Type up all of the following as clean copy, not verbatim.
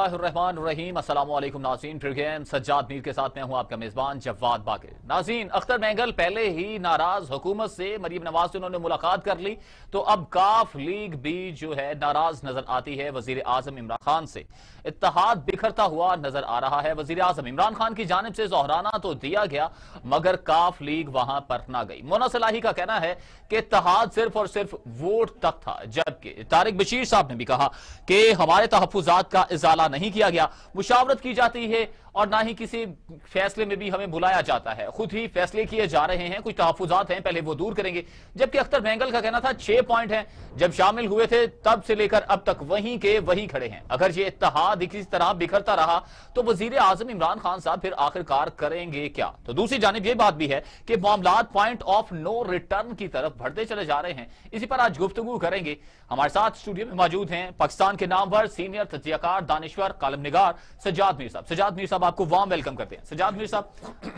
बिस्मिल्लाहिर्रहमानिर्रहीम। अस्सलामु अलैकुम नाज़रीन, प्रोग्राम सज्जाद मीर के साथ मैं हूं आपका मेजबान जवाद बाकिर। नाज़रीन, अख्तर मेंगल पहले ही नाराज हुकूमत से मरीम नवाज से उन्होंने मुलाकात कर ली, तो अब काफ लीग भी जो है नाराज नजर आती है। वजीर आजम इमरान खान से इत्तेहाद बिखरता हुआ नजर आ रहा है। वजीर आजम इमरान खान की जानिब से जोहराना तो दिया गया, मगर काफ लीग वहां पर ना गई। मोना सलाही का कहना है कि इत्तेहाद सिर्फ और सिर्फ वोट तक था, जबकि तारिक बशीर साहब ने भी कहा कि हमारे तहफ्फुजात का इजाला नहीं किया गया, मुशावरत की जाती है और ना ही किसी फैसले में भी हमें बुलाया जाता है। खुद ही फैसले किए जा रहे हैं, कुछ तहफ्फुजात हैं, पहले वो दूर करेंगे। जबकि अख्तर मेंगल का कहना था 6 पॉइंट हैं, जब शामिल हुए थे तब से लेकर अब तक वहीं के वहीं खड़े हैं। अगर ये इत्तेहाद इसी तरह बिखरता रहा तो वजीर आजम इमरान खान साहब फिर आखिरकार करेंगे क्या? तो दूसरी जानिब यह बात भी है कि मामलात पॉइंट ऑफ नो रिटर्न की तरफ बढ़ते चले जा रहे हैं। इसी पर आज गुफ्तगू करेंगे। हमारे साथ स्टूडियो में मौजूद हैं पाकिस्तान के नामवर सीनियर तज्जियाकार, दानिश्वर, कालम निगार सज्जाद मीर साहब। सज्जाद मीर साहब, आपको वार्म वेलकम करते हैं। सज्जाद मीर साहब,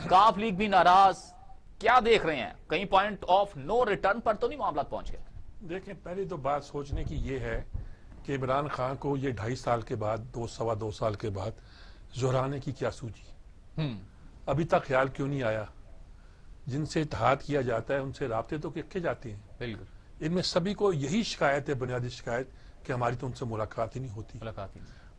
काफ लीग भी नाराज, क्या देख रहे हैं? कहीं पॉइंट ऑफ नो रिटर्न पर तो नहीं मामला पहुंच गया? देखें, पहली तो बात सोचने की ये है कि इमरान खान को ये 2.5 साल के बाद, 2 साल के बाद जोहराने की क्या सूझी? अभी तक ख्याल क्यों नहीं आया? जिनसे इत्तेहाद किया जाता है उनसे राब्ते तो रखे जाते हैं। बिल्कुल, इनमें सभी को यही शिकायत है, बुनियादी शिकायत, कि हमारी तो उनसे मुलाकात ही नहीं होती।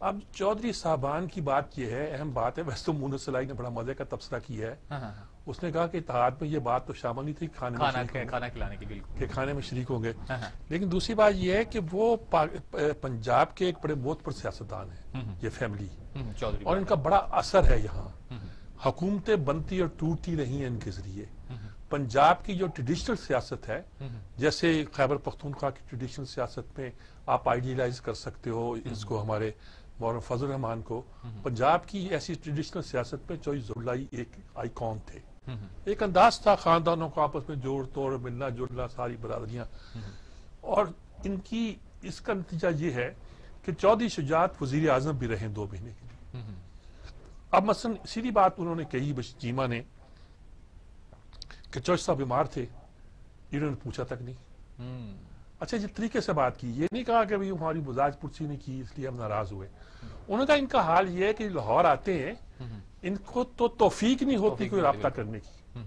अब चौधरी साहबान की बात यह है, अहम बात है। वैसे तो मोना सलाही ने बड़ा मजे का तबसरा किया है। उसने कहा कि इत्तेहाद में ये बात तो शामिल नहीं थी, खाना खिलाने की, बिल्कुल, के खाने में शरीक होंगे। लेकिन दूसरी बात यह है कि वो पंजाब के एक बड़े मोहतबर सियासतदान है, ये फैमिली, और इनका बड़ा असर है यहाँ। हुकूमतें बनती और टूटती रही हैं इनके जरिए। पंजाब की जो ट्रेडिशनल सियासत है, जैसे खैबर पख्तूनख्वा की ट्रेडिशनल सियासत में आप आइडियलाइज कर सकते हो इसको, हमारे मौलाना फजल रहमान को। पंजाब की ऐसी ट्रेडिशनल सियासत में चौधरी ज़ुल्लाई एक आइकॉन थे। एक अंदाज था खानदानों को आपस में जोड़ तोड़, मिलना जुलना, सारी बरादरियां। और इनकी इसका नतीजा ये है कि चौधरी शुजात वजीर आजम भी रहे 2 महीने के लिए। अब मसलन सीधी बात उन्होंने कही चीमा ने कि चौधरी साहब बीमार थे, इन्होंने पूछा तक नहीं। अच्छा, जिस तरीके से बात की, ये नहीं कहा कि भाई हमारी मिजाज पुरसी नहीं की इसलिए हम नाराज हुए। उन्होंने कहा इनका हाल ये है कि लाहौर आते हैं, इनको तो तौफीक नहीं होती कोई राब्ता करने की।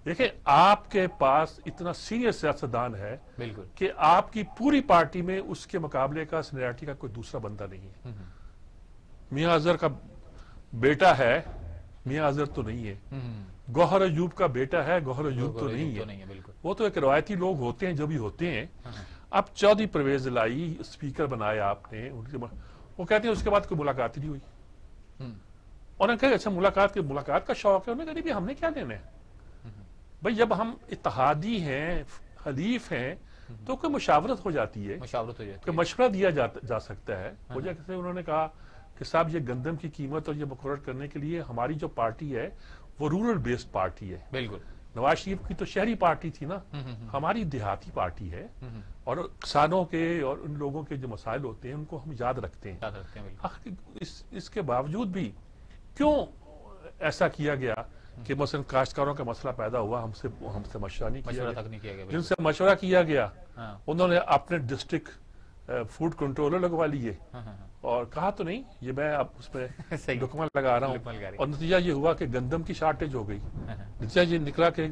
देखिए, आपके पास इतना सीनियर सियासतदान है कि आपकी पूरी पार्टी में उसके मुकाबले का सीनियरिटी का कोई दूसरा बंदा नहीं है। मियां अजहर का बेटा है, मियां अजहर तो नहीं है। गौहर अयूब का बेटा है, गौहर अयूब तो नहीं है। वो तो एक रवायती लोग होते हैं जो भी होते हैं। अब चौधरी परवेज लाई स्पीकर बनाया आपने, वो कहते हैं उसके बाद कोई मुलाकात ही नहीं हुई। और कहा अच्छा मुलाकात का शौक है। उन्होंने कहा हमने क्या लेना है भाई, जब हम इत्तेहादी हैं, हलीफ हैं, तो कोई मुशावरत हो जाती है, मशवरा दिया जा सकता है। वो जैसे उन्होंने कहा कि साहब ये गंदम की कीमत और ये मुकर्रर करने के लिए हमारी जो पार्टी है वो रूरल बेस्ड पार्टी है। बिल्कुल, नवाज शरीफ की तो शहरी पार्टी थी ना, हमारी देहाती पार्टी है। और किसानों के और उन लोगों के जो मसाइल होते हैं उनको हम याद रखते हैं। इसके बावजूद भी क्यों ऐसा किया गया कि मसलन काश्तकारों का मसला पैदा हुआ, हमसे मशवरा नहीं किया गया। जिनसे मशवरा किया गया उन्होंने अपने डिस्ट्रिक्ट फूड कंट्रोलर लगवा लिए और कहा तो नहीं ये मैं अब उसमें डॉक्यूमेंट लगा रहा हूँ। और नतीजा ये हुआ कि गंदम की शॉर्टेज हो गई, नतीजा ये निकला कि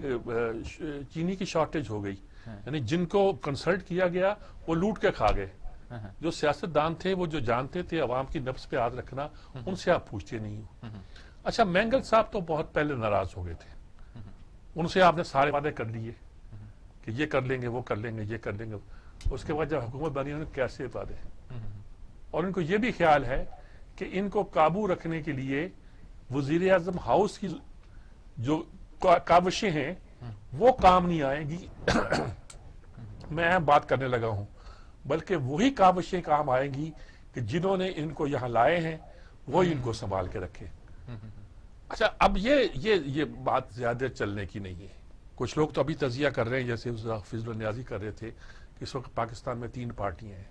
चीनी की शॉर्टेज हो गई। यानी जिनको कंसल्ट किया गया वो लूट के खा गए। जो सियासतदान थे, वो जो जानते थे अवाम की नफ्स पे हाथ रखना, उनसे आप पूछते नहीं हो। अच्छा, मेंगल साहब तो बहुत पहले नाराज हो गए थे। उनसे आपने सारे वादे कर लिए कि ये कर लेंगे, वो कर लेंगे, ये कर लेंगे। उसके बाद जब हुकूमत बनी उन्होंने कैसे वादे, और इनको ये भी ख्याल है कि इनको काबू रखने के लिए वजीर आजम हाउस की जो काविशें हैं वो काम नहीं आएगी। मैं अहम बात करने लगा हूं, बल्कि वही काविशें काम आएंगी कि जिन्होंने इनको यहां लाए हैं वही इनको संभाल के रखे। अच्छा, अब ये बात ज्यादा चलने की नहीं है। कुछ लोग तो अभी तजिया कर रहे हैं, जैसे फिजल न्याजी कर रहे थे कि इस वक्त पाकिस्तान में 3 पार्टियां हैं।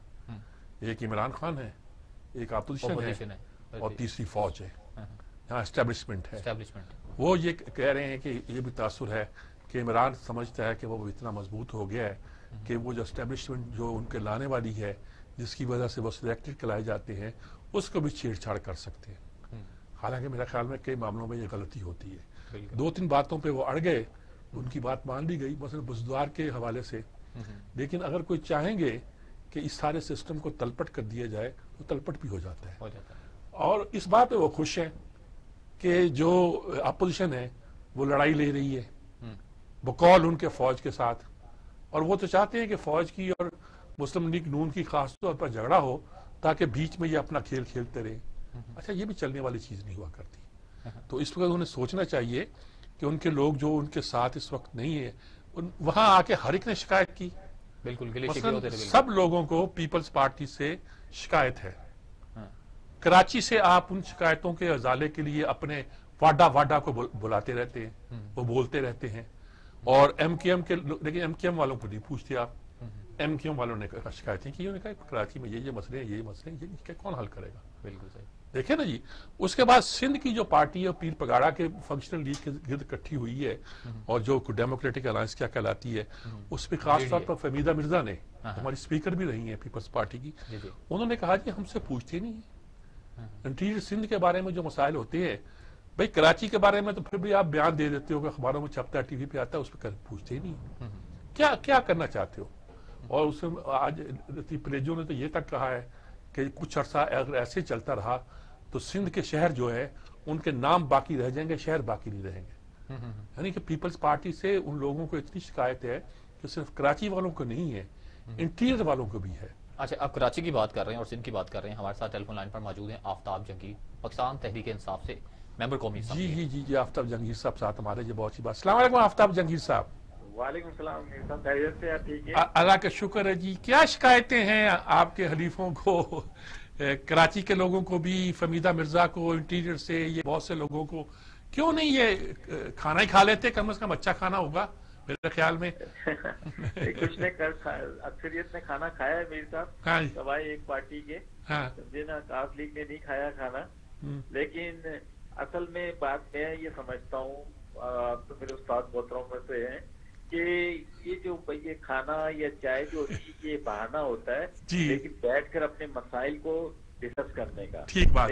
एक इमरान खान है, एक अपोजिशन है और तीसरी फौज है। यहाँ एस्टेब्लिशमेंट है। वो ये कह रहे हैं कि ये भी तासुर है कि इमरान समझता है कि वो इतना मजबूत हो गया है कि वो जो एस्टेब्लिशमेंट जो उनके लाने वाली है, जिसकी वजह से वो सिलेक्टेड कराए जाते हैं, उसको भी छेड़छाड़ कर सकते हैं। हालांकि मेरा ख्याल में कई मामलों में ये गलती होती है। 2-3 बातों पे वो अड़ गए, उनकी बात मान ली गई, मसलन बुजदार के हवाले से। लेकिन अगर कोई चाहेंगे कि इस सारे सिस्टम को तलपट कर दिया जाए तो तलपट भी हो जाता है। और इस बात पे वो खुश हैं कि जो अपोजिशन है वो लड़ाई ले रही है बकौल उनके फौज के साथ, और वो तो चाहते हैं कि फौज की और मुस्लिम लीग नून की खास तौर पर झगड़ा हो ताकि बीच में ये अपना खेल खेलते रहे। अच्छा, ये भी चलने वाली चीज नहीं हुआ करती। तो इस वक्त उन्हें सोचना चाहिए कि उनके लोग जो उनके साथ इस वक्त नहीं है, वहां आके हर एक ने शिकायत की। बिल्कुल सब लोगों को पीपल्स पार्टी से शिकायत है। कराची से आप उन शिकायतों के अजाले के लिए अपने वाडा वाडा को बुलाते रहते हैं, वो बोलते रहते हैं। और एमकेएम के, लेकिन एमकेएम वालों को नहीं पूछते आप। एमकेएम वालों ने शिकायतें की, उन्होंने कहा कराची में ये मसले हैं, ये मसले हैं, ये कौन हल करेगा। बिल्कुल सही, देखे ना जी। उसके बाद सिंध की जो पार्टी है पीर पगाड़ा के फंक्शनल लीग के गिर्द इकट्ठी हुई है और जो डेमोक्रेटिक अलायंस क्या कहलाती है, उस पर खास तौर पर फमीदा मिर्जा ने, हमारी स्पीकर भी रही है पीपल्स पार्टी की, उन्होंने कहा जी हमसे पूछते नहीं है इंटीरियर सिंध के बारे में जो मसाइल होते हैं। भाई कराची के बारे में तो फिर भी आप बयान दे देते हो कि अखबारों में छपता है, टीवी पे आता है, उस पर पूछते ही नहीं क्या क्या करना चाहते हो। और उसमें आज प्रेजो ने तो ये तक कहा है कि कुछ अर्सा अगर ऐसे चलता रहा तो सिंध के शहर जो है उनके नाम बाकी रह जाएंगे, शहर बाकी नहीं रहेंगे। यानी कि पीपल्स पार्टी से उन लोगों को इतनी शिकायत है कि सिर्फ कराची वालों को नहीं है, इंटीरियर वालों को भी है। अच्छा, अब कराची की बात कर रहे हैं और सिंध की बात कर रहे हैं। हमारे साथ टेलीफोन लाइन पर मौजूद हैं आफ्ताब जंगीर, पाकिस्तान तहरीक इंसाफ से मेंबर कौमी। जी आफ्ताब जंगीर साहब साथ हमारे, ये बहुत सी बात। अस्सलाम वालेकुम आफ्ताब जंगीर साहब। वालेकुम सलाम, खैरियत से? ठीक है, अल्लाह का शुक्र है जी। क्या शिकायतें हैं आपके हलीफों को, कराची के लोगों को भी, फमीदा मिर्जा को, इंटीरियर से ये बहुत से लोगों को? क्यों नहीं ये खाना ही खा लेते, कम से कम अच्छा खाना होगा मेरे ख्याल में। कुछ ने अक्सरियत ने खाना खाया है मीर साहब, सवाई एक पार्टी के। समझे ना, काफ लीग ने नहीं खाया खाना। लेकिन असल में बात मैं ये समझता हूँ, आप तो मेरे उस्ताद मोहतरम में से हैं, कि ये जो ये खाना या चाय जो ये बहाना होता है, लेकिन बैठकर अपने मसाइल को डिस्कस करने का। ठीक बात।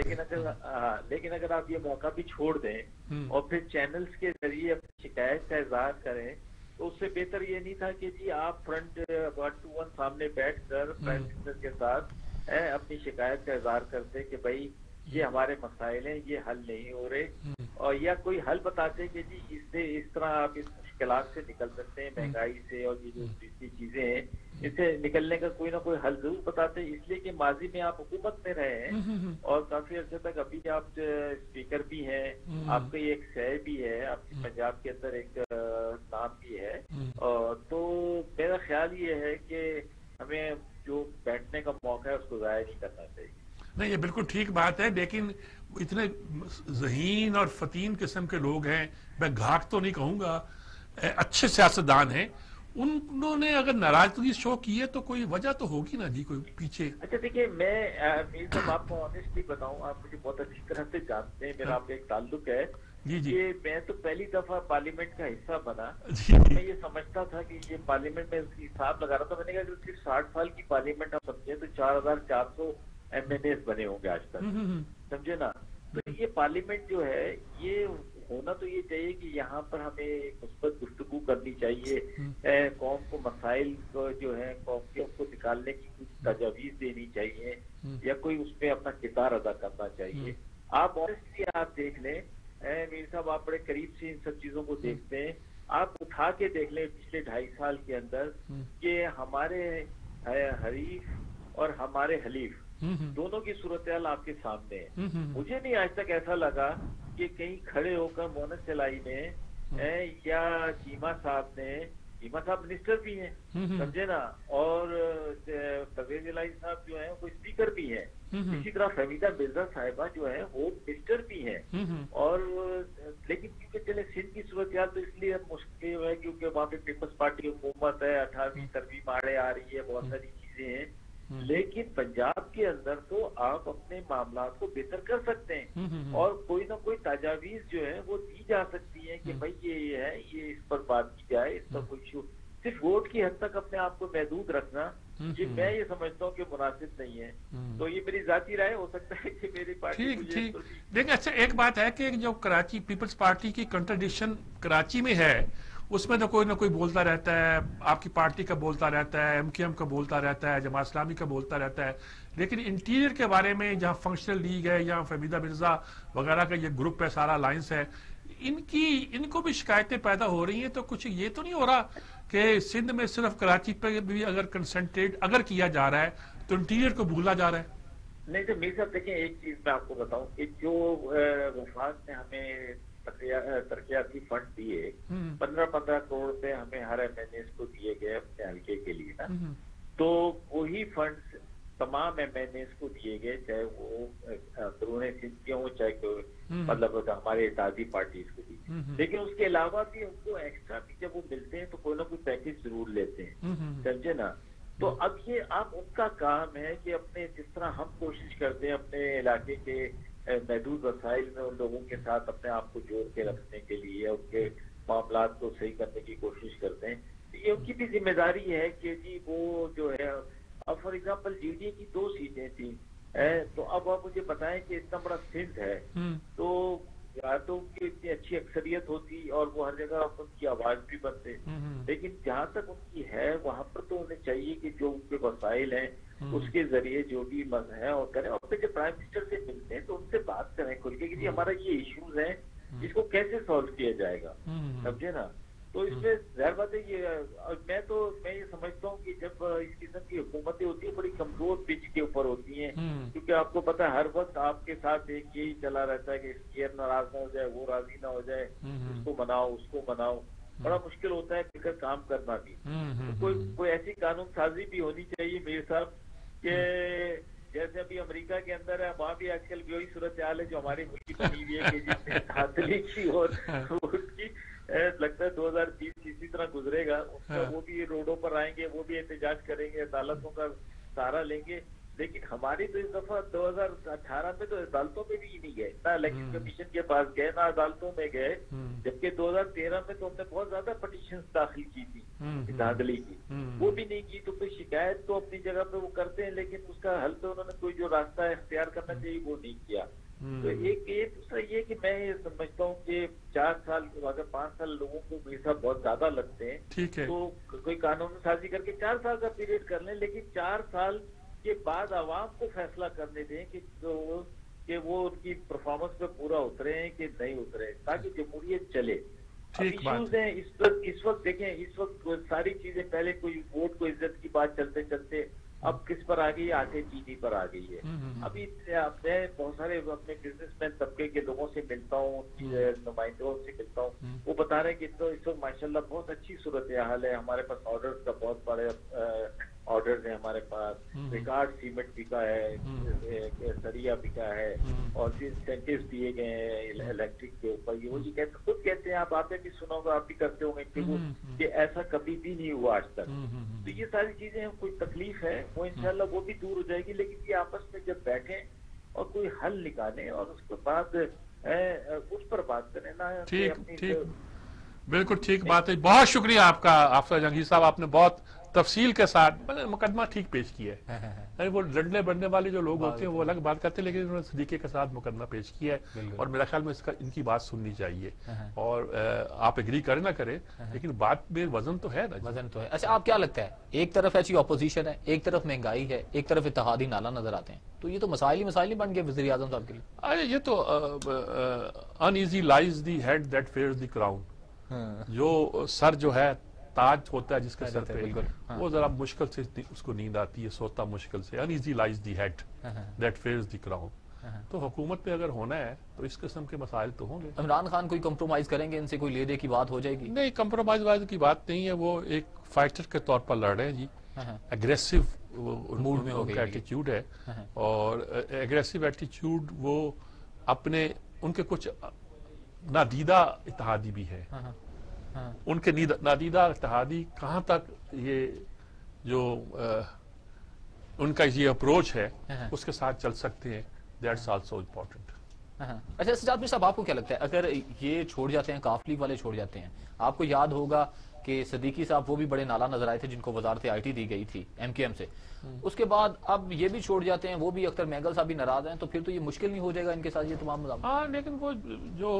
लेकिन अगर आप ये मौका भी छोड़ दें और फिर चैनल्स के जरिए अपनी शिकायत का इजहार करें, तो उससे बेहतर ये नहीं था कि जी आप फ्रंट 1 to 1 सामने बैठकर प्राइम मिनिस्टर के साथ अपनी शिकायत का इजहार करते कि भाई ये हमारे मसाइल हैं, ये हल नहीं हो रहे, और या कोई हल बताते कि जी इससे इस तरह आप इस मुश्किलात से निकल सकते हैं, महंगाई से और ये जो दूसरी चीजें हैं, इससे निकलने का कोई ना कोई हल जरूर बताते हैं। इसलिए कि माजी में आप हुकूमत में रहे हैं और काफी अर्से तक अभी आप स्पीकर भी हैं, आपका ये एक शय भी है, आपके पंजाब के अंदर एक नाम भी है। और तो मेरा ख्याल ये है कि हमें जो बैठने का मौका है उसको जाया नहीं करना चाहिए। नहीं, ये बिल्कुल ठीक बात है, लेकिन इतने ज़हीन और फतीन किस्म के लोग हैं, मैं घाट तो नहीं कहूँगा, अच्छे सियासतदान हैं, उन्होंने अगर नाराजगी शो की है तो कोई वजह तो होगी ना जी, कोई पीछे। अच्छा देखिए, मैं मीर साहब आपको ऑनेस्टली बताऊं, आप मुझे बहुत अच्छी तरह से जानते हैं, मेरा आपका एक ताल्लुक है जी। ये मैं तो पहली दफा पार्लियामेंट का हिस्सा बना, मैं ये समझता था कि ये पार्लियामेंट में हिसाब लगा रहा था, मैंने कहा सिर्फ 60 साल की पार्लियामेंट आप समझे तो 4400 MNAs बने होंगे आज तक, समझे ना। तो ये पार्लियामेंट जो है, ये होना तो ये चाहिए कि यहाँ पर हमें मुस्बत गुफ्तगू करनी चाहिए, कौम को मसाइल को जो है कौम के उसको निकालने की कुछ तजावीज देनी चाहिए, या कोई उसमें अपना किरदार अदा करना चाहिए। आप ऑनेस्टली आप देख लें मीर साहब, आप बड़े करीब से इन सब चीजों को देखते हैं, आप उठा के देख लें पिछले 2.5 साल के अंदर कि हमारे हरीफ और हमारे हलीफ दोनों की सूरत हाल आपके सामने है। मुझे नहीं आज तक ऐसा लगा कि कहीं खड़े होकर मोहम्मद सलाई ने या चीमा साहब मिनिस्टर भी हैं, समझे ना, और परवेज इलाही साहब जो हैं वो स्पीकर भी हैं, इसी तरह फमीदा मिर्जा साहिबा जो है वो मिनिस्टर भी हैं। और लेकिन क्योंकि चले सिंध की सूरत हाल तो इसलिए मुश्किल है क्योंकि वहाँ पे पीपल्स पार्टी हुकूमत है, 18वीं 13वीं माड़े आ रही है, बहुत सारी चीजें हैं। लेकिन पंजाब के अंदर तो आप अपने मामला को बेहतर कर सकते हैं, और कोई ना कोई तजावीज जो है वो दी जा सकती है कि भाई ये है, ये इस पर बात की जाए, इस पर कुछ सिर्फ वोट की हद तक अपने आप को महदूद रखना, ये मैं ये समझता हूँ कि मुनासिब नहीं है। तो ये मेरी जाती राय, हो सकता है कि मेरी पार्टी ठीक। देखिए अच्छा, एक बात है कि जो कराची पीपल्स पार्टी की कंट्राडिक्शन कराची में है, उसमें तो कोई ना कोई बोलता रहता है, आपकी पार्टी का बोलता रहता है, एमकेएम का बोलता रहता है, जमात इस्लामी का बोलता रहता है, लेकिन इंटीरियर के बारे में जहाँ फंक्शनल लीग है या फहमीदा मिर्जा वगैरह का ये ग्रुप है, सारा अलायंस है, इनको भी शिकायतें पैदा हो रही हैं। तो कुछ ये तो नहीं हो रहा कि सिंध में सिर्फ कराची पे भी अगर कंसंट्रेट अगर किया जा रहा है तो इंटीरियर को भूला जा रहा है? नहीं तो मीर साहब देखिए, एक चीज मैं आपको बताऊं कि जो वफाक ने हमें तरक्याती फंड दिए, 15-15 करोड़ रुपए हमें हर एमएनएस को दिए गए अपने हल्के के लिए ना, तो वही फंड तमाम एमएनएस को दिए गए, चाहे वो अंदरूनी सिंध के हों, चाहे कोई मतलब हमारे इत्तेहादी पार्टीज को दी। लेकिन उसके अलावा भी उनको एक्स्ट्रा भी जब वो मिलते हैं तो कोई ना कोई पैकेज जरूर लेते हैं, समझे ना। तो अब ये आप उनका काम है कि अपने जिस तरह हम कोशिश करते हैं अपने इलाके के महदूद वसाइल में उन लोगों के साथ अपने आप को जोड़ के रखने के लिए, उनके मामलात को सही करने की कोशिश करते हैं, तो ये उनकी भी जिम्मेदारी है कि जी वो जो है, अब फॉर एग्जाम्पल जीडीए की 2 सीटें थी, तो अब आप मुझे बताएं कि इतना बड़ा सिंध है, तो या तो उनकी इतनी अच्छी अक्सरियत होती और वो हर जगह उनकी आवाज भी बनते, लेकिन जहाँ तक उनकी है वहां पर तो उन्हें चाहिए कि जो उनके वसाइल हैं उसके जरिए जो भी मत है और करें, और फिर जब प्राइम मिनिस्टर से मिलते हैं तो उनसे बात करें खुल के कि जी हमारा ये इश्यूज है, इसको कैसे सॉल्व किया जाएगा, समझे ना। तो इसमें जाहिर बात है मैं ये समझता हूँ कि जब इस किस्म की हुकूमतें होती है बड़ी कमजोर पिच के ऊपर होती हैं, क्योंकि आपको पता है हर वक्त आपके साथ एक यही चला रहता है कि ये नाराज ना हो जाए, वो राजी ना हो जाए, इसको मनाओ उसको मनाओ, बड़ा मुश्किल होता है मिलकर काम करना भी। तो कोई ऐसी कानून साजी भी होनी चाहिए मीर साहब कि जैसे अभी अमेरिका के अंदर है, वहाँ भी आजकल वही सूरत हाल है जो हमारी मुल्क की बनी हुई है कि जिसने हासिली की और उसकी लगता है 2020 इसी तरह गुजरेगा, उसका वो भी रोडों पर आएंगे, वो भी एहतजाज करेंगे, अदालतों का सहारा लेंगे। लेकिन हमारी तो इस दफा 2018 में तो अदालतों में भी नहीं गए, ना इलेक्शन कमीशन के पास गए, ना अदालतों में गए, जबकि 2013 में तो हमने बहुत ज्यादा पटिशन दाखिल की थी धांधली की, वो भी नहीं की। तो कोई शिकायत तो अपनी जगह पे वो करते हैं, लेकिन उसका हल तो उन्होंने कोई जो रास्ता इख्तियार करना चाहिए वो नहीं किया। तो एक ये दूसरा ये कि मैं ये समझता हूँ कि 4 साल अगर 5 साल लोगों को वीजा बहुत ज्यादा लगते हैं, ठीक है, तो कोई कानून साजी करके 4 साल का पीरियड कर लें, लेकिन 4 साल के बाद आवाम को फैसला करने दें कि वो उनकी परफॉर्मेंस पे पूरा उतरे हैं कि नहीं उतरे, ताकि जमहूरियत चले। इश्यूज हैं इस वक्त देखें, इस वक्त सारी चीजें, पहले कोई वोट को इज्जत की बात चलते चलते अब किस पर आ गई है, आटे चीनी पर आ गई है। अभी मैं बहुत सारे अपने बिजनेसमैन तबके के लोगों से मिलता हूँ, नुमाइंदों से मिलता हूँ, वो बता रहे हैं कि तो इस वक्त माशाल्लाह बहुत अच्छी सूरत हाल है, हमारे पास ऑर्डर्स का बहुत बड़े ऑर्डर्स है, हमारे पास रिकॉर्ड सीमेंट बिका है, सरिया बिका है, और जो इंसेंटिव्स दिए गए हैं इलेक्ट्रिक के ऊपर, ये वो जी कहते खुद कहते हैं, आपने भी सुना होगा, आप भी करते होंगे कि ऐसा कभी भी नहीं हुआ आज तक। तो ये सारी चीजें कोई तकलीफ है वो इंशाल्लाह वो भी दूर हो जाएगी, लेकिन ये आपस में जब बैठे और कोई हल निकालें और उसके बाद उस पर बात करें ना। ठीक, बिल्कुल ठीक बात है। बहुत शुक्रिया आपका आफताब जहांगीर साहब, आपने बहुत तफसील के साथ मुकदमा ठीक पेश किया है। वो लड़ने बढ़ने वाले जो लोग होते हैं वो अलग बात करते हैं, लेकिन उन्होंने सलीके के साथ मुकदमा पेश किया है, और मेरा ख्याल में इनकी बात सुननी चाहिए। और आप एग्री करें ना करें, लेकिन बात में वजन तो है ना, वजन तो है। अच्छा, आप क्या लगता है, एक तरफ ऐसी ऑपोजिशन है, एक तरफ महंगाई है, एक तरफ इत्तेहादी नाला नजर आते हैं, तो ये तो मसाइल ही बन गए वज़ीर आज़म साहब के लिए। अरे ये तो uneasy lies the head that fears the crown, जो सर जो है ताज होता है जिसके सर पे, वो जरा मुश्किल से उसको नींद आती है, सोता मुश्किल से। Uneasy lies the head that fears the crown. तो हुकूमत पे अगर होना है तो इस किस्म के मसाइल तो होंगे। इमरान खान कोई कंप्रोमाइज करेंगे इनसे, कोई ले दे की बात हो जाएगी? नहीं, कंप्रोमाइज की बात नहीं है, वो एक फाइटर के तौर पर लड़ रहे हैं जी, एग्रेसिव मूड में उनका एटीट्यूड है, और एग्रेसिव एटीट्यूड वो अपने उनके कुछ नादीदा इत्तेहादी भी है, उनके नादीदा इत्तेहादी कहाँ तक ये जो उनका ये अप्रोच है उसके साथ चल सकते हैं, दैट्स आल्सो इम्पोर्टेंट। अच्छा सजाद मिर साहब, आपको क्या लगता है अगर ये छोड़ जाते हैं, काफ लीग वाले छोड़ जाते हैं, आपको याद होगा कि सदीकी साहब वो भी बड़े नाला नजर आए थे जिनको वजारत IT दी गई थी MKM से, उसके बाद अब ये भी छोड़ जाते हैं, वो भी अख्तर महंगल साहब भी नाराज हैं, तो फिर तो ये मुश्किल नहीं हो जाएगा इनके साथ ये तमाम मुद्दा? हाँ, लेकिन वो जो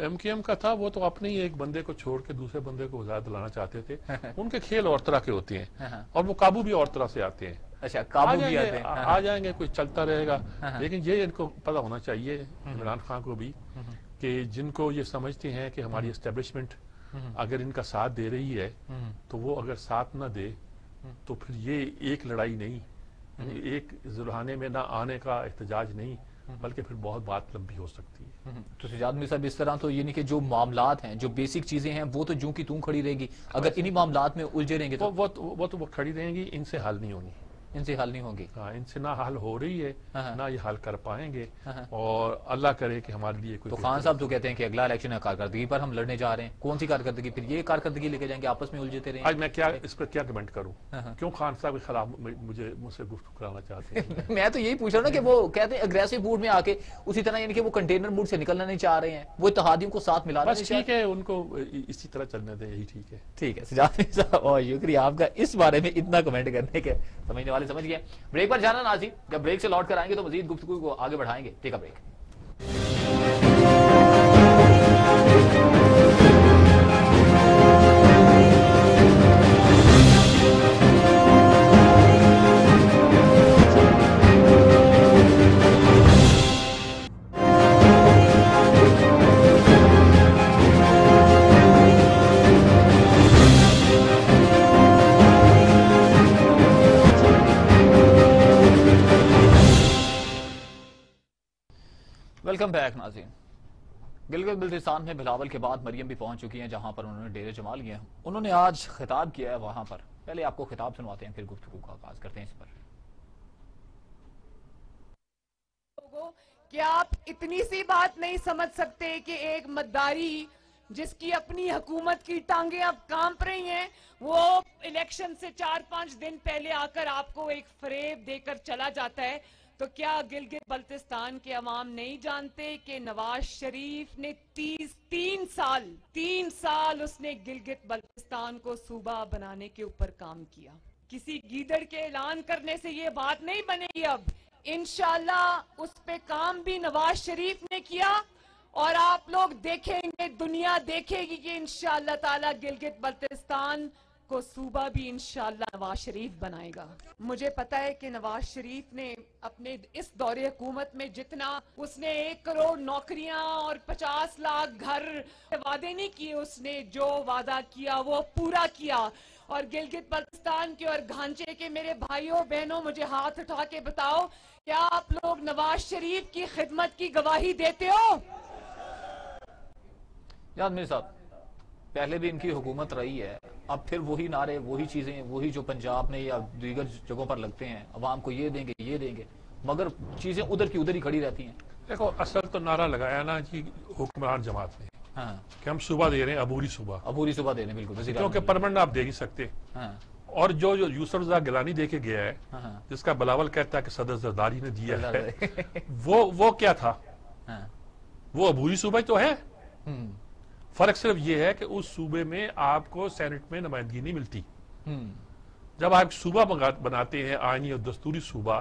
MKM का था वो तो अपने ही एक बंदे को छोड़ के दूसरे बंदे को वजारत दिलाना चाहते थे। उनके खेल और तरह के होते हैं और वो काबू भी और तरह से आते हैं। अच्छा, काबू भी आते हैं। आ जाएंगे, कोई चलता रहेगा। लेकिन ये इनको पता होना चाहिए, इमरान खान को भी, कि जिनको ये समझते हैं कि हमारी एस्टेब्लिशमेंट अगर इनका साथ दे रही है तो वो अगर साथ ना दे तो फिर ये एक लड़ाई नहीं, एक जुल्हाने में ना आने का एहतजाज नहीं, बल्कि फिर बहुत बात लंबी हो सकती है। तो सजाद मिर्ज़ा साहब, इस तरह तो ये नहीं कि जो मामलात हैं, जो बेसिक चीजें हैं, वो तो जूं की तूं खड़ी रहेगी, अगर इन्हीं मामलात में उलझे रहेंगे तो वो खड़ी रहेंगी, इनसे हल नहीं होनी, इनसे हल नहीं होगी। हाँ, इनसे ना हल हो रही है, ना ये हल कर पाएंगे, और अल्लाह करे कि हमारे लिए कोई। तो खान साहब तो कहते हैं कि अगला इलेक्शन है, कारकर्दगी पर हम लड़ने जा रहे हैं। कौन सी कारकर्दगी? फिर ये कारकर्दगी लेके जाएंगे, आपस में उलझते रहेंगे। आज मैं क्या इस पर क्या कमेंट करूं? क्यों खान साहब के खिलाफ मुझसे गुफ्तगू कराना चाहते हैं? मैं तो यही पूछ रहा हूँ ना कि वो कहते हैं अग्रेसिव मूड में आके, उसी तरह यानी कि वो कंटेनर मूड से निकलना नहीं चाह रहे हैं, वो इत्तेहादियों को साथ मिलाना नहीं चाह रहे। ठीक है, उनको इसी तरह चलने दें, यही ठीक है। ठीक है सजाद साहब, और शुक्रिया आपका इस बारे में इतना कमेंट करने के। समझने वाले समझ गए। ब्रेक पर जाना नाज़रीन, जब ब्रेक से लौट कर आएंगे तो मजीद गुफ्तगू को आगे बढ़ाएंगे। Take a break. Welcome back नाज़रीन। गिलगित बल्तिस्तान में बिलावल के बाद मरियम भी पहुंच चुकी हैं, जहां पर उन्होंने डेरे जमा लिए हैं। उन्होंने आज खिताब किया है वहां पर। पहले आपको खिताब सुनवाते हैं, फिर गुफ्तगू का आगाज करते हैं इस पर। कि आप इतनी सी बात नहीं समझ सकते कि एक मद्दारी जिसकी अपनी हुकूमत की टांगे अब कांप रही हैं, वो इलेक्शन से 4-5 दिन पहले आकर आपको एक फरेब देकर चला जाता है। तो क्या गिलगित बल्तिस्तान के अवाम नहीं जानते कि नवाज शरीफ ने 3 साल उसने गिलगित बल्तिस्तान को सूबा बनाने के ऊपर काम किया। किसी गीदड़ के ऐलान करने से ये बात नहीं बनेगी। अब इंशाल्लाह उस पे काम भी नवाज शरीफ ने किया, और आप लोग देखेंगे, दुनिया देखेगी कि इंशाल्लाह ताला गिलगित बल्तिस्तान को सूबा भी इंशाल्लाह नवाज शरीफ बनाएगा। मुझे पता है कि नवाज शरीफ ने अपने इस दौरे हुकूमत में जितना उसने 1 करोड़ नौकरियां और 50 लाख घर वादे नहीं किए, उसने जो वादा किया वो पूरा किया। और गिलगित बल्तिस्तान के और घांचे के मेरे भाइयों बहनों, मुझे हाथ उठा के बताओ, क्या आप लोग नवाज शरीफ की खिदमत की गवाही देते हो? याद मेरे साहब, पहले भी इनकी हुकूमत रही है, अब फिर वही नारे, वही चीजें, वही जो पंजाब में या दीगर जगहों पर लगते हैं, अवाम को ये देंगे ये देंगे, मगर चीजें उधर की उधर ही खड़ी रहती हैं। देखो, असल तो नारा लगाया ना जी हुक्मरान जमात ने, हाँ, कि हम सुबह दे रहे हैं, अबूरी सुबह दे रहे हैं, बिल्कुल, क्योंकि परमानेंट आप दे नहीं सकते। हाँ, और जो यूसुफ रज़ा गिलानी दे के गया है, हाँ, जिसका बिलावल कहता है कि सदर जरदारी ने दिया है, वो क्या था? हाँ, वो अबूरी सूबा तो है। फर्क सिर्फ ये है कि उस सूबे में आपको सेनेट में नुमाइंदगी नहीं मिलती। जब आप सूबा बनाते हैं, आईनी और दस्तूरी सूबा,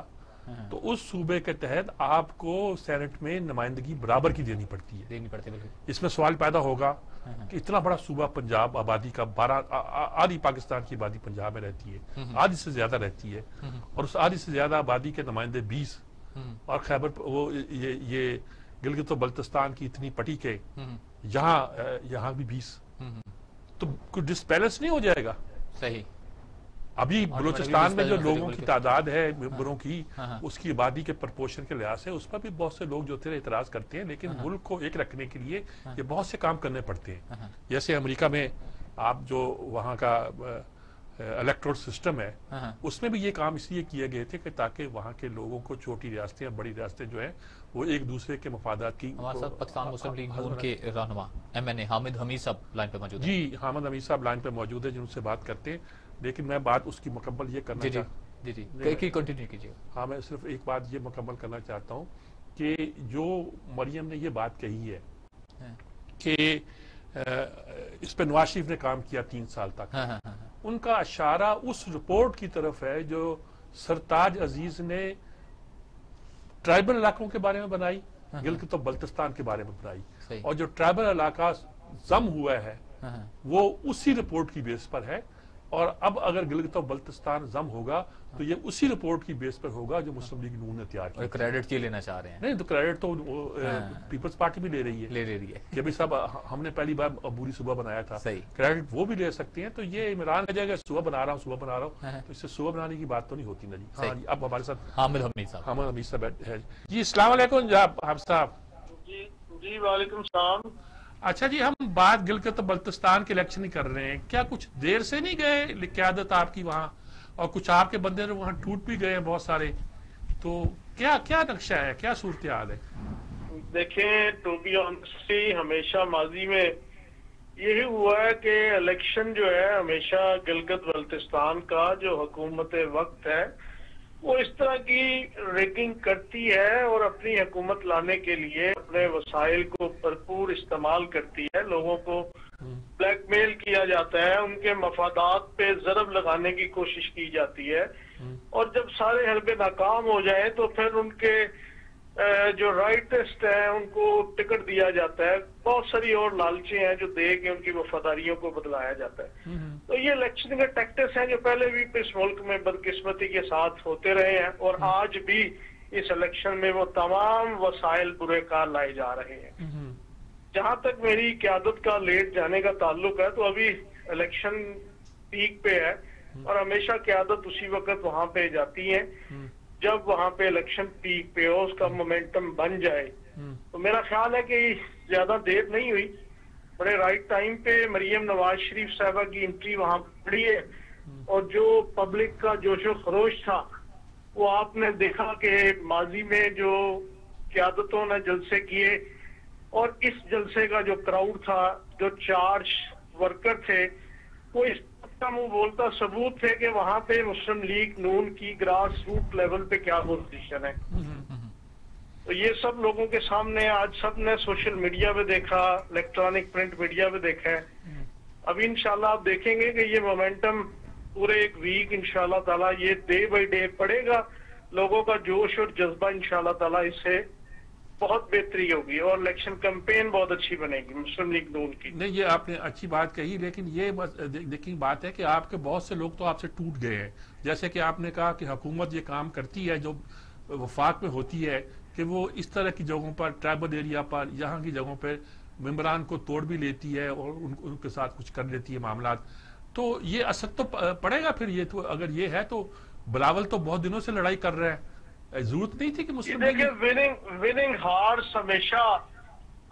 तो उस सूबे के तहत आपको सेनेट में नुमाइंदगी बराबर की देनी पड़ती है। इसमें सवाल पैदा होगा कि इतना बड़ा सूबा पंजाब, आबादी का 12, आधी पाकिस्तान की आबादी पंजाब में रहती है, आधी से ज्यादा रहती है, और उस आधी से ज्यादा आबादी के नुमाइंदे 20, और खैबर वो ये गिलगित बल्तिस्तान की इतनी पटी के यहाँ भी 20, तो कुछ डिसबैलेंस नहीं हो जाएगा? सही। अभी बलूचिस्तान में जो लोगों की तादाद है मेंबरों की, उसकी आबादी के प्रपोर्शन के लिहाज से उस पर भी बहुत से लोग जो थे इतराज करते हैं, लेकिन मुल्क को एक रखने के लिए ये बहुत से काम करने पड़ते हैं। जैसे अमेरिका में आप जो वहाँ का इलेक्टोरल सिस्टम है, उसमें भी ये काम इसलिए किए गए थे कि ताकि वहाँ के लोगों को छोटी रियासतें और बड़ी रियासतें जो है वो एक दूसरे के मफादात की। हमारे साथ पाकिस्तान मुस्लिम लीग नून के रहनुमा MNA हामिद हमीद साहब लाइन पे मौजूद हैं। जी, हामिद हमीद साहब लाइन पे मौजूद है, जिनसे बात करते हैं, लेकिन मैं बात उसकी मुकम्मल ये करना कंटिन्यू कीजिए। हाँ, मैं सिर्फ एक बात ये मुकम्मल करना चाहता हूँ कि जो मरियम ने ये बात कही है कि इस पे नवाज शरीफ ने काम किया 3 साल तक। उनका इशारा उस रिपोर्ट की तरफ है जो सरताज अजीज ने ट्राइबल इलाकों के बारे में बनाई, गिलगित और बल्तिस्तान के बारे में बनाई, और जो ट्राइबल इलाका जम हुआ है वो उसी रिपोर्ट की बेस पर है। और अब अगर गिलगित और बल्तिस्तान जम होगा तो ये उसी रिपोर्ट की बेस पर होगा जो मुस्लिम लीग नून ने तैयार किया। क्रेडिट क्यों लेना चाह रहे हैं? नहीं तो क्रेडिट तो पीपल्स पार्टी भी ले रही है कि भाई साहब हमने पहली बार अबूरी सुबह बनाया था, क्रेडिट वो भी ले सकती हैं। तो ये इमरान कह जाएगा सुबह बना रहा हूँ, तो इससे सुबह बनाने की बात तो नहीं होती ना जी। हाँ जी, अब हमारे साथ हामिद हमीद साहब है जी। अस्सलाम वालेकुम साहब। जी वालेकुम सलाम। अच्छा जी, हम बात गिलगित बल्तिस्तान के इलेक्शन ही कर रहे हैं। क्या कुछ देर से नहीं गए क़यादत आपकी वहाँ, और कुछ आपके बंदे वहाँ टूट भी गए हैं बहुत सारे, तो क्या क्या नक्शा है, क्या सूरत हाल है? देखें, टू बी ऑनेस्टली हमेशा माजी में यही हुआ है कि इलेक्शन जो है हमेशा गिलगित बल्तिस्तान का जो हुकूमत वक्त है वो इस तरह की रेटिंग करती है और अपनी हुकूमत लाने के लिए अपने वसाइल को भरपूर इस्तेमाल करती है। लोगों को ब्लैकमेल किया जाता है, उनके मफादात पे ज़रब लगाने की कोशिश की जाती है, और जब सारे हलबे नाकाम हो जाए तो फिर उनके जो राइटिस्ट हैं उनको टिकट दिया जाता है। बहुत सारी और लालचें हैं जो दे के उनकी वफादारियों को बदलाया जाता है। तो ये इलेक्शन के टैक्टिक्स हैं जो पहले भी इस मुल्क में बदकिस्मती के साथ होते रहे हैं, और आज भी इस इलेक्शन में वो तमाम वसाइल बुरे कार लाए जा रहे हैं। जहां तक मेरी क़यादत का लेट जाने का ताल्लुक है, तो अभी इलेक्शन पीक पे है और हमेशा क़यादत उसी वक्त वहां पे जाती है जब वहां पे इलेक्शन पीक पे हो, उसका मोमेंटम बन जाए। तो मेरा ख्याल है कि ज्यादा देर नहीं हुई, बड़े राइट टाइम पे मरियम नवाज शरीफ साहबा की एंट्री वहां पड़ी है, और जो पब्लिक का जोशो खरोश था वो आपने देखा कि माजी में जो क़यादतों ने जलसे किए, और इस जलसे का जो क्राउड था, जो चार्ज वर्कर थे, वो इस का मुंह बोलता सबूत थे कि वहां पे मुस्लिम लीग नून की ग्रास रूट लेवल पे क्या पोजीशन है। तो ये सब लोगों के सामने आज सब ने सोशल मीडिया पे देखा, इलेक्ट्रॉनिक प्रिंट मीडिया पे देखा है। अभी इंशाल्लाह आप देखेंगे कि ये मोमेंटम पूरे एक वीक इंशाल्लाह ताला ये डे बाय डे पड़ेगा। लोगों का जोश और जज्बा इंशाल्लाह ताला इससे बहुत बेहतरी होगी और इलेक्शन कैंपेन बहुत अच्छी बनेगी मुस्लिम लीग नून की। नहीं, ये आपने अच्छी बात कही, लेकिन ये देखिए बात है कि आपके बहुत से लोग तो आपसे टूट गए हैं। जैसे कि आपने कहा कि हुकूमत ये काम करती है जो वफाक में होती है कि वो इस तरह की जगहों पर, ट्राइबल एरिया पर, यहाँ की जगहों पर मेम्बरान को तोड़ भी लेती है और उनके साथ कुछ कर लेती है मामला। तो ये असर तो पड़ेगा फिर। ये तो अगर ये है तो बिलावल तो बहुत दिनों से लड़ाई कर रहे हैं, जरूरत नहीं थी कि मुस्लिम देखिए विनिंग हार्स हमेशा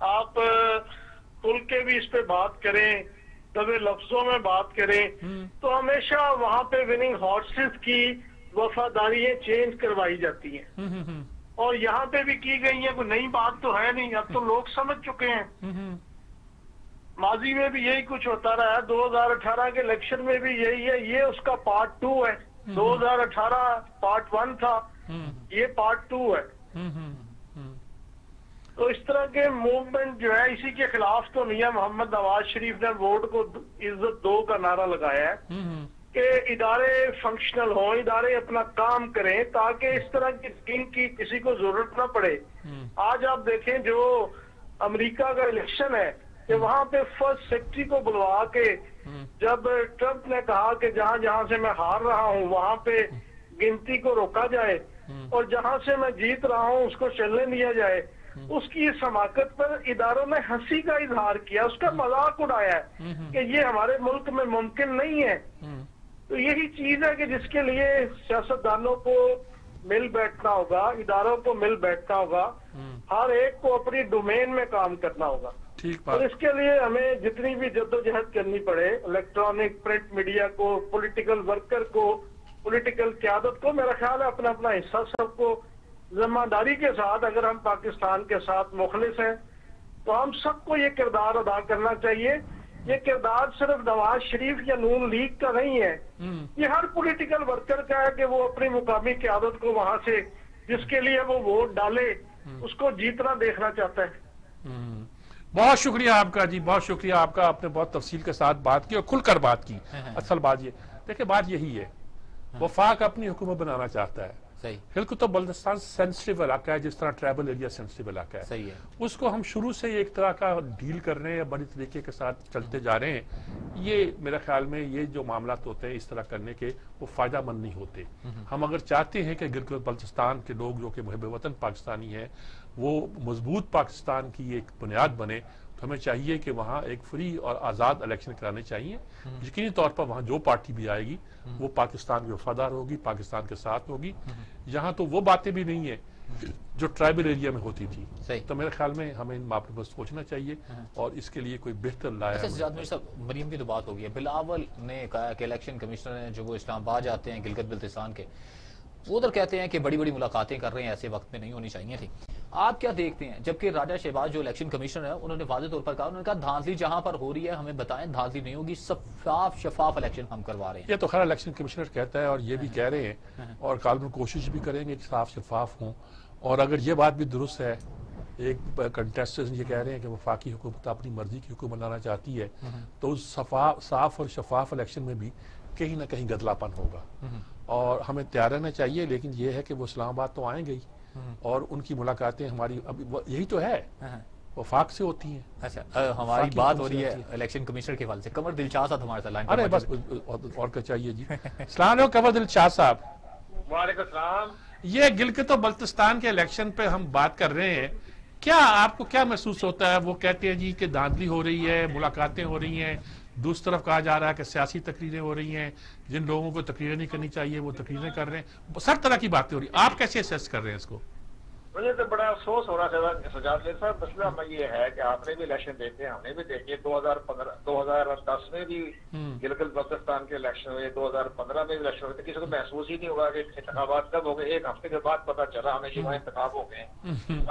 आप खुल के भी इस पे बात करें, दबे लफ्जों में बात करें, तो हमेशा वहां पे विनिंग हॉर्सेस की वफादारियां चेंज करवाई जाती हैं, और यहाँ पे भी की गई है। कोई नई बात तो है नहीं, अब तो लोग समझ चुके हैं। माजी में भी यही कुछ होता रहा है, 2018 के इलेक्शन में भी यही है। ये उसका पार्ट 2 है। 2018 पार्ट 1 था, ये पार्ट 2 है। तो इस तरह के मूवमेंट जो है, इसी के खिलाफ तो मियां मोहम्मद नवाज शरीफ ने वोट को इज्जत दो का नारा लगाया है कि इदारे फंक्शनल हों, इदारे अपना काम करें, ताकि इस तरह की स्कीम की किसी को जरूरत ना पड़े। आज आप देखें जो अमेरिका का इलेक्शन है कि वहां पे फर्स्ट सेक्रेटरी को बुलवा के जब ट्रंप ने कहा कि जहां जहां से मैं हार रहा हूं वहां पे गिनती को रोका जाए और जहां से मैं जीत रहा हूं उसको चलने दिया जाए, उसकी इस समाकत पर इदारों ने हंसी का इजहार किया, उसका मजाक उड़ाया है कि ये हमारे मुल्क में मुमकिन नहीं है। तो यही चीज है कि जिसके लिए सियासतदानों को मिल बैठना होगा, इदारों को मिल बैठना होगा, हर एक को अपनी डोमेन में काम करना होगा। और इसके लिए हमें जितनी भी जद्दोजहद करनी पड़े, इलेक्ट्रॉनिक प्रिंट मीडिया को, पॉलिटिकल वर्कर को, पॉलिटिकल क़यादत को, मेरा ख्याल है अपना अपना हिस्सा सबको जिम्मेदारी के साथ, अगर हम पाकिस्तान के साथ मुखलिस हैं तो हम सबको ये किरदार अदा करना चाहिए। ये किरदार सिर्फ नवाज शरीफ या नून लीग का नहीं है, ये हर पॉलिटिकल वर्कर का है कि वो अपनी मुकामी क़यादत को वहां से जिसके लिए वो वोट डाले उसको जीतना देखना चाहता है। बहुत शुक्रिया आपका जी, बहुत शुक्रिया आपका, आपने बहुत तफसील के साथ बात की और खुलकर बात की। असल बात ये देखिए, बात यही है, वफाक अपनी हुकूमत बनाना चाहता है। बिल्कुल, तो बल्तिस्तान सेंसिटिव इलाका है, जिस तरह ट्राइबल एरिया सेंसिटिव इलाका है, सही है। उसको हम शुरू से एक तरह का डील कर रहे हैं, बड़ी तरीके के साथ चलते जा रहे हैं। ये मेरे ख्याल में ये जो मामला होते हैं इस तरह करने के, वो फायदा मंद नहीं होते। हम अगर चाहते हैं कि गिलगित बल्तिस्तान के लोग जो कि मुहिब वतन पाकिस्तानी है, वो मजबूत पाकिस्तान की एक बुनियाद बने, तो हमें चाहिए कि वहाँ एक फ्री और आज़ाद इलेक्शन कराने चाहिए। यकीनी तौर पर वहाँ जो पार्टी भी आएगी वो पाकिस्तान के वफादार होगी, पाकिस्तान के साथ होगी। यहाँ तो वो बातें भी नहीं है जो ट्राइबल एरिया में होती थी। तो मेरे ख्याल में हमें इन मामलों पर सोचना चाहिए और इसके लिए कोई बेहतर लाया। मरियम की तो बात हो गई है, बिलावल ने कहा कि इलेक्शन कमिश्नर हैं जो वो इस्लामाबाद जाते हैं गिलगित बल्तिस्तान के, वो उधर कहते हैं कि बड़ी बड़ी मुलाकातें कर रहे हैं, ऐसे वक्त में नहीं होनी चाहिए थी। आप क्या देखते हैं? जबकि राजा शहबाज जो इलेक्शन कमिश्नर है, उन्होंने वाज़ेह तौर पर कहा, उन्होंने कहा धांधली जहां पर हो रही है हमें बताएं, धांधली नहीं होगी, साफ शफाफ इलेक्शन हम करवा रहे हैं। ये तो खैर इलेक्शन कमिश्नर कहता है और ये भी कह रहे हैं और कालम कोशिश भी करेंगे कि साफ शफाफ हों। और अगर ये बात भी दुरुस्त है, एक कंटेस्टेंट ये कह रहे हैं कि वफाकी हुकूमत अपनी मर्जी की हुकूमत बनाना चाहती है, तो उस साफ और शफाफ इलेक्शन में भी कहीं ना कहीं गदलापन होगा और हमें तैयार रहना चाहिए। लेकिन ये है कि वो इस्लामाबाद तो आएंगे ही और उनकी मुलाकातें हमारी अभी यही तो है, वफाक से होती हैं। अच्छा, हमारी बात हो रही है इलेक्शन कमिश्नर के हवाले से। कमर दिलशाह साहब हमारे साथ लाइन। अरे बस और क्या चाहिए जी। अस्सलाम वालेकुम कमर दिलशाह साहब। वालेकुम सलाम। ये गिलगित और बल्तिस्तान के इलेक्शन पे हम बात कर रहे हैं, क्या आपको क्या महसूस होता है? वो कहते हैं जी कि धांधली हो रही है, मुलाकातें हो रही हैं, दूसरी तरफ कहा जा रहा है कि सियासी तकरीरें हो रही हैं, जिन लोगों को तकरीरें नहीं करनी चाहिए वो तकरीरें कर रहे हैं, सब तरह की बातें हो रही हैं। आप कैसे असेस कर रहे हैं इसको? मुझे तो बड़ा अफसोस हो रहा था सजाद साहब। मसला ये है कि आपने भी इलेक्शन देखे, हमने भी देखे। 2010 में भी गिलगित बल्तिस्तान के इलेक्शन हुए, 2015 में भी इलेक्शन हुए, किसी को महसूस ही नहीं होगा कि इंतखाबात कब हो गए। एक हफ्ते के बाद पता चला हमें कि वहाँ इंतखाब हो गए।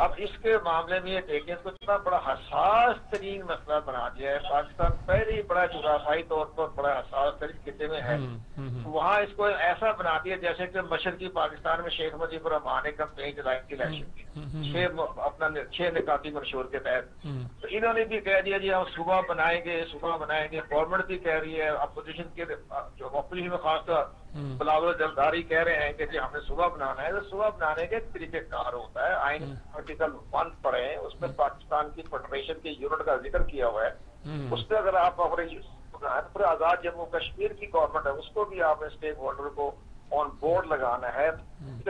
अब इसके मामले में ये देखें, इसको इतना बड़ा हसास तरीन मसला बना दिया है। पाकिस्तान पहले ही बड़ा जुग्राफाई तौर पर बड़ा हसास तरीन खिते में है, वहाँ इसको ऐसा बना दिया जैसे कि मशरकी पाकिस्तान में शेख मुजीबुर रहमान ने कैंपेन चलाई थी इलेक्शन की, अपना 6 निकाती मंशूर के तहत। तो इन्होंने भी कह दिया जी हम सुबह बनाएंगे। गवर्नमेंट भी कह रही है, अपोजिशन के जो अपोजिशन में खासतौर बिलावल जरदारी कह रहे हैं कि जी हमने सुबह बनाना है। तो सुबह बनाने के तरीकेकार होता है, आइन आर्टिकल 1 पढ़े, उसमें पाकिस्तान की फेडरेशन के यूनिट का जिक्र किया हुआ है। उससे अगर आप पूरे आजाद जम्मू कश्मीर की गवर्नमेंट है, उसको भी आपने स्टेक होल्डर को ऑन बोर्ड लगाना है,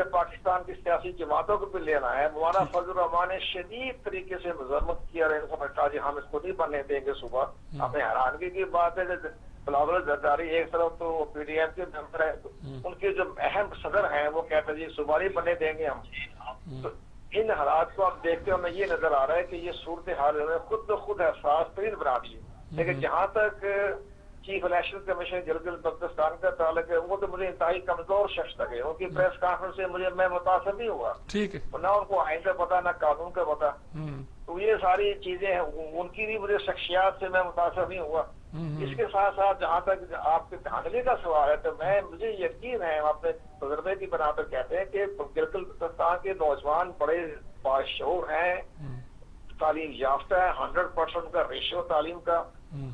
पाकिस्तान की सियासी जमातों को भी लेना है। मौलाना फजल रहमान ने शदीद तरीके से मजम्मत किया, कहा जी हम इसको नहीं बनने देंगे सुबह। हमें हैरानगी की बात है कि बिलावल जरदारी एक तरफ तो पीडीएम के मेंबर है, उनके जो अहम सदर हैं वो कहते हैं जी सुबह नहीं बनने देंगे हम। तो इन हालात को आप देखते हो, हमें ये नजर आ रहा है कि ये सूरत हाल खुद ब खुद एहसास तरीन बना दी है। लेकिन जहाँ तक chief election commission Gilgit Baltistan का ताल्लुक है, वो तो मुझे इंतहाई कमजोर शख्स लगे। उनकी प्रेस कॉन्फ्रेंस से मैं मुतासर नहीं हुआ, ठीक है, ना उनको आइन का पता ना कानून का पता। तो ये सारी चीजें हैं, उनकी भी मुझे शख्सियात से मैं मुतासर नहीं हुआ। इसके साथ साथ जहाँ तक आपके धांधली का सवाल है, तो मुझे यकीन है, अपने तजर्बे की बना पर कहते हैं कि गिलगित बल्तिस्तान के नौजवान बड़े बाशऊर हैं, तालीम याफ्ता है, 100% का रेशियो तालीम का,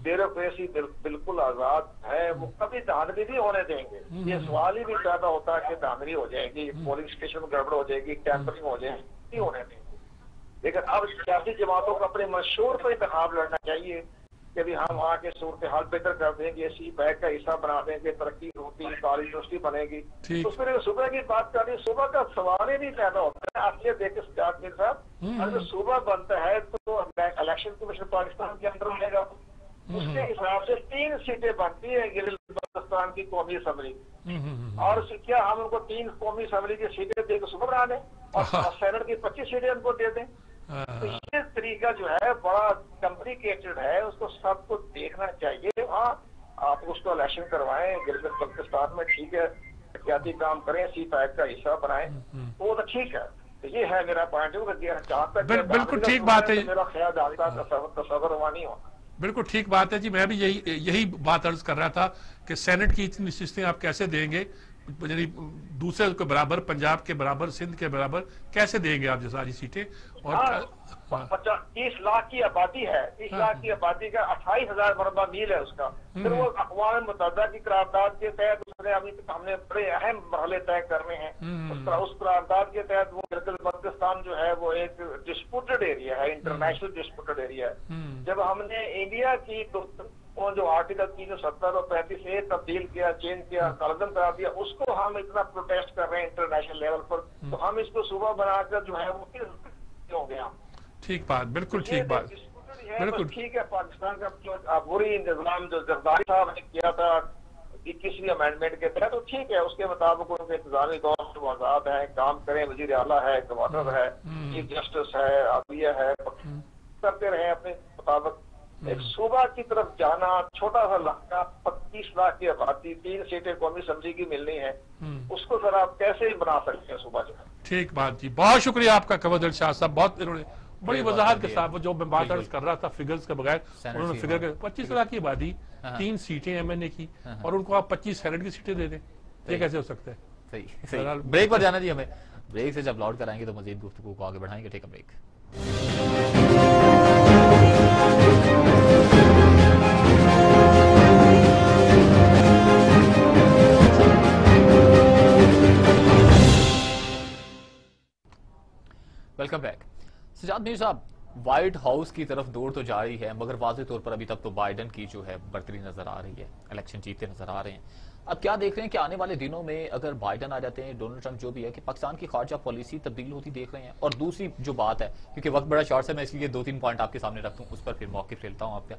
ब्यूरोक्रेसी बिल्कुल आजाद है, वो कभी धांधली भी होने देंगे। ये सवाल ही भी पैदा होता है कि धांधली हो जाएगी, पोलिंग स्टेशन में गड़बड़ हो जाएगी, टैंपरिंग हो जाएगी, नहीं होने देंगे। लेकिन अब सियासी जमातों को अपने मंशूर पर इंतखाब लड़ना चाहिए कि भी हम वहाँ के सूरत हाल बेहतर कर देंगे, सी पैक का हिस्सा बना देंगे, तरक्की होगी, तालीम यूनिवर्सिटी बनेगी। तो फिर सुबह की बात कर रही, सुबह का सवाल ही नहीं पैदा होता है। आप ये देखे सजाद मीर साहब, अगर सुबह बनता है तो इलेक्शन कमीशन पाकिस्तान के अंदर रहेगा, उसके हिसाब से 3 सीटें बनती है गिलगित बल्तिस्तान की कौमी असम्बली। और क्या हम उनको 3 कौमी असम्बली की सीटें देकर सुबह बना दें और सेनेट की 25 सीटें उनको दे दें? तो ये तरीका जो है बड़ा कॉम्प्लिकेटेड है, उसको सबको देखना चाहिए। हाँ, आप उसको इलेक्शन करवाएं गिलगित बल्तिस्तान में, ठीक है, एहतियाती काम करें, सी पैक का हिस्सा बनाएं, वो तो ठीक है। तो ये है मेरा पॉइंट ऑफ व्यू। जहाँ तक बिल्कुल ठीक बात है, मेरा ख्याल तस्वर नहीं हो। बिल्कुल ठीक बात है जी, मैं भी यही बात अर्ज कर रहा था कि सेनेट की इतनी नशिस्तें आप कैसे देंगे, दूसरे के बराबर, पंजाब के बराबर, सिंध के बराबर कैसे देंगे आप जो सारी सीटें? और 30 लाख की आबादी है, 30 लाख की आबादी का 28,000 मरबा मील है उसका। फिर वो अक़वाम मुत्तहिदा की करारदाद के तहत उसने अभी तक हमने बड़े अहम मरहले तय करने हैं। उस करारदाद के तहत वो गिलगित-बल्तिस्तान जो है वो एक डिस्प्यूटेड एरिया है, इंटरनेशनल डिस्प्यूटेड एरिया है। जब हमने इंडिया की वो जो आर्टिकल 370 और 35A तब्दील किया, चेंज किया, कलदम करा दिया, उसको हम इतना प्रोटेस्ट कर रहे हैं इंटरनेशनल लेवल पर, तो हम इसको सूबा बनाकर जो है वो हो गया। ठीक बात, बिल्कुल ठीक बात, बिल्कुल ठीक है। पाकिस्तान का जो अबूरी इंतजाम जो जरदारी साहब ने किया था 21वीं अमेंडमेंट के तहत, तो ठीक है, उसके मुताबिक उनके इंतजामी तौर पर वो आजाद है, काम करें, वजीर आला है, गवर्नर है, चीफ जस्टिस है, आदिया है, करते रहे अपने मुताबिक। एक सूबा की तरफ जाना, छोटा सा इलाका, 25 लाख की आबादी, 3 सीटें कौमी असम्बली की मिलनी है, उसको सर आप कैसे बना सकते हैं सूबा जो? ठीक बात जी, बहुत शुक्रिया आपका कमर दिल शाह साहब, बहुत इन्होंने बड़ी वजाहत के साथ जो मैं बात अर्ज कर रहा था फिगर्स के बगैर, उन्होंने फिगर के 25 लाख की आबादी, 3 सीटें एमएनए की, और उनको आप 25 सेनेट की सीटें दे दें, ये कैसे हो सकता है? सही। ब्रेक पर जाना जी हमें, ब्रेक से जब लौट कर आएंगे तो मजीद गुफ्तगू को आगे बढ़ाएंगे। Take a break. Welcome back. Sajjad Mir साहब, व्हाइट हाउस की तरफ दौड़ तो जारी है, मगर वाज़ेह तौर पर अभी तक तो बाइडन की जो है बढ़ती नजर आ रही है, इलेक्शन जीतते नजर आ रहे हैं। अब क्या देख रहे हैं कि आने वाले दिनों में अगर बाइडन आ जाते हैं, डोनाल्ड ट्रंप जो भी है, कि पाकिस्तान की खारजा पॉलिसी तब्दील होती देख रहे हैं? और दूसरी जो बात है, क्योंकि वक्त बड़ा शॉर्ट है, मैं इसलिए 2-3 पॉइंट आपके सामने रखता हूँ, उस पर फिर मौके फैलता हूँ आपका।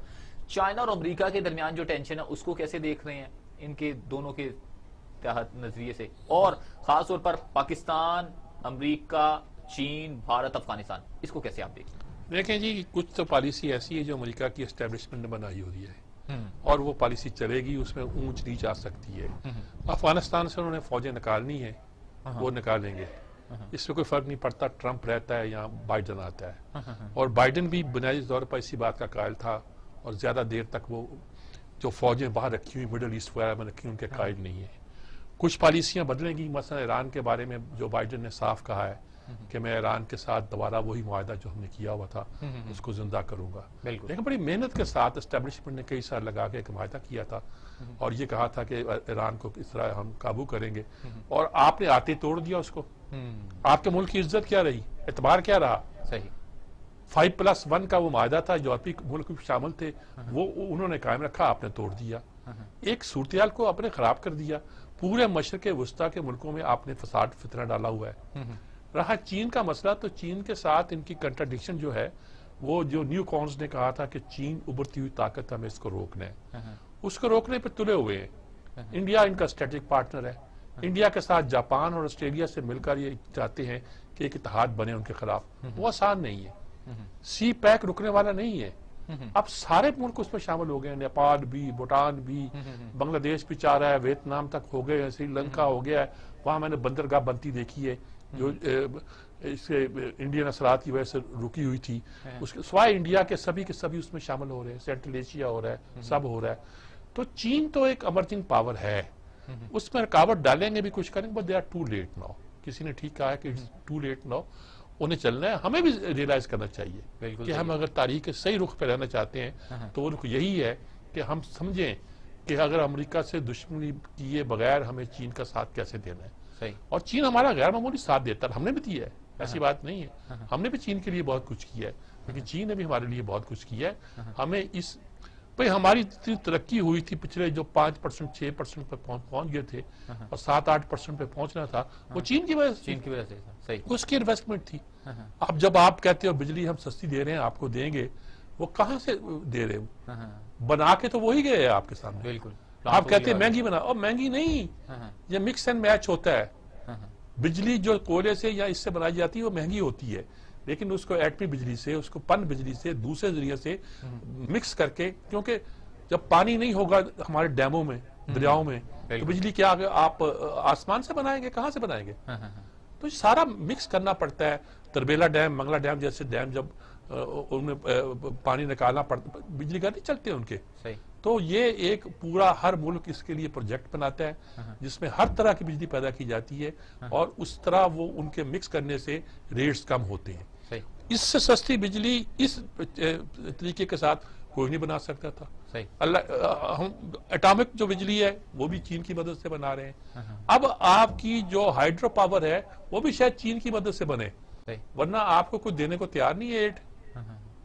चाइना और अमरीका के दरमियान जो टेंशन है उसको कैसे देख रहे हैं, इनके दोनों के तहत नजरिए से, और खासतौर पर पाकिस्तान, अमरीका, चीन, भारत, अफगानिस्तान, इसको कैसे आप देखें जी? कुछ तो पॉलिसी ऐसी है जो अमेरिका की एस्टेब्लिशमेंट ने बनाई हुई है, और वो पॉलिसी चलेगी, उसमें ऊंच नीच आ सकती है। अफगानिस्तान से उन्होंने फौजें निकालनी है, वो निकालेंगे, इसमें कोई फर्क नहीं पड़ता ट्रंप रहता है या बाइडन आता है। और बाइडन भी बुनियादी तौर पर इसी बात का कायल था, और ज्यादा देर तक वो जो फौजें बाहर रखी हुई मिडल ईस्ट वगैरह में रखी, उनके कायल नहीं है। कुछ पॉलिसियां बदलेंगी, मसलन ईरान के बारे में जो बाइडन ने साफ कहा है कि मैं ईरान के साथ दोबारा वही मुआहदा जो हमने किया हुआ था उसको जिंदा करूंगा। लेकिन बड़ी मेहनत के साथ एस्टेब्लिशमेंट ने कई साल लगा के एक मुआहदा किया था, और ये कहा था कि ईरान को किस तरह हम काबू करेंगे, और आपने आते तोड़ दिया उसको। आपके मुल्क की इज्जत क्या रही, एतबार क्या रहा? सही। 5+1 का वो मुआहदा था, यूरोपीय मुल्क भी शामिल थे, वो उन्होंने कायम रखा, आपने तोड़ दिया। एक सूरत को आपने खराब कर दिया। पूरे मशरक़ वुस्ता के मुल्कों में आपने फसाद फितना डाला हुआ है। रहा चीन का मसला, तो चीन के साथ इनकी कंट्राडिक्शन जो है, वो जो न्यू कॉन्स ने कहा था कि चीन उभरती हुई ताकत, हमें इसको रोकना है, उसको रोकने पर तुले हुए हैं। इंडिया इनका स्ट्रेटेजिक पार्टनर है। इंडिया के साथ जापान और ऑस्ट्रेलिया से मिलकर ये चाहते हैं कि एक इत्तेहाद बने उनके खिलाफ, वो आसान नहीं है। सी पैक रुकने वाला नहीं है। अब सारे मुल्क उसमें शामिल हो गए, नेपाल भी, भूटान भी, बांग्लादेश भी चाह रहा है, वियतनाम तक हो गए, श्रीलंका हो गया है, वहां मैंने बंदरगाह बनती देखी है जो इसके इंडियन असरात की वजह से रुकी हुई थी। उसके सिवाय इंडिया के सभी उसमें शामिल हो रहे हैं, सेंट्रल एशिया हो रहा है, सब हो रहा है। तो चीन तो एक इमर्जिंग पावर है, उसमें रुकावट डालेंगे भी, कुछ करेंगे, but they are too late now. किसी ने ठीक कहा है कि इट्स टू लेट नाउ, उन्हें चलना है। हमें भी रियलाइज करना चाहिए कि हम अगर तारीख के सही रुख पे रहना चाहते हैं, तो रुख यही है कि हम समझें कि अगर अमेरिका से दुश्मनी किए बगैर हमें चीन का साथ कैसे देना है। और चीन हमारा गैर मामूली साथ देता है, हमने भी दिया है, ऐसी बात नहीं है। हमने भी चीन के लिए बहुत कुछ किया है, लेकिन चीन ने भी हमारे लिए बहुत कुछ किया है। हमें इस भाई हमारी इतनी तरक्की हुई थी, पिछले जो 5% 6% पे पहुंच गए थे, और 7-8% पे पहुंचना था, वो चीन की वजह से सही, उसकी इन्वेस्टमेंट थी। अब जब आप कहते हो बिजली हम सस्ती दे रहे हैं, आपको देंगे, वो कहां से दे रहे हो? बना के तो वही गए आपके सामने। बिल्कुल। आप कहते हैं महंगी बना, और महंगी नहीं, ये मिक्स एंड मैच होता है। बिजली जो कोयले से या इससे बनाई जाती है वो महंगी होती है, लेकिन उसको एटमी बिजली से, उसको पन बिजली से, दूसरे जरिए से मिक्स करके, क्योंकि जब पानी नहीं होगा हमारे डैमों में, दरियाओं में, तो बिजली क्या आप आसमान से बनाएंगे, कहां से बनाएंगे? तो सारा मिक्स करना पड़ता है। तरबेला डैम, मंगला डैम जैसे डैम जब उनमें पानी निकालना पड़ता, बिजली घर नहीं चलते उनके, तो ये एक पूरा हर मुल्क इसके लिए प्रोजेक्ट बनाता है जिसमें हर तरह की बिजली पैदा की जाती है और उस तरह वो उनके मिक्स करने से रेट्स कम होते हैं। इससे सस्ती बिजली इस तरीके के साथ कोई नहीं बना सकता था। हम एटॉमिक जो बिजली है वो भी चीन की मदद से बना रहे हैं। अब आपकी जो हाइड्रो पावर है वो भी शायद चीन की मदद से बने, वरना आपको कुछ देने को तैयार नहीं है एड,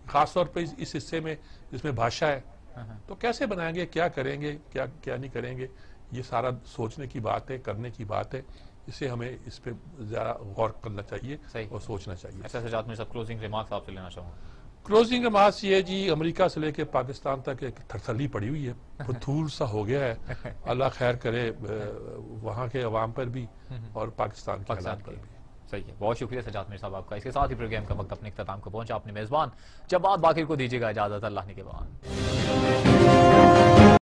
खासतौर पर इस हिस्से में जिसमें भाषा है। तो कैसे बनाएंगे, क्या करेंगे, क्या क्या नहीं करेंगे, ये सारा सोचने की बात है, करने की बात है। इसे हमें इस पे ज्यादा गौर करना चाहिए और सोचना चाहिए। क्लोजिंग रिमार्क्स आपसे लेना चाहूँगा। क्लोजिंग रिमार्क्स ये जी, अमेरिका से लेके पाकिस्तान तक एक थरथली पड़ी हुई है, फतूल सा हो गया है। अल्लाह खैर करे वहाँ के अवाम पर भी और पाकिस्तान के हालात पर भी। सही है, बहुत शुक्रिया सजाद मीर साहब आपका। इसके साथ ही प्रोग्राम का वक्त अपने इख्तिताम को पहुंचा। अपने मेजबान जवाद बाकिर को दीजिएगा इजाजत। अल्लाह ने के बाद।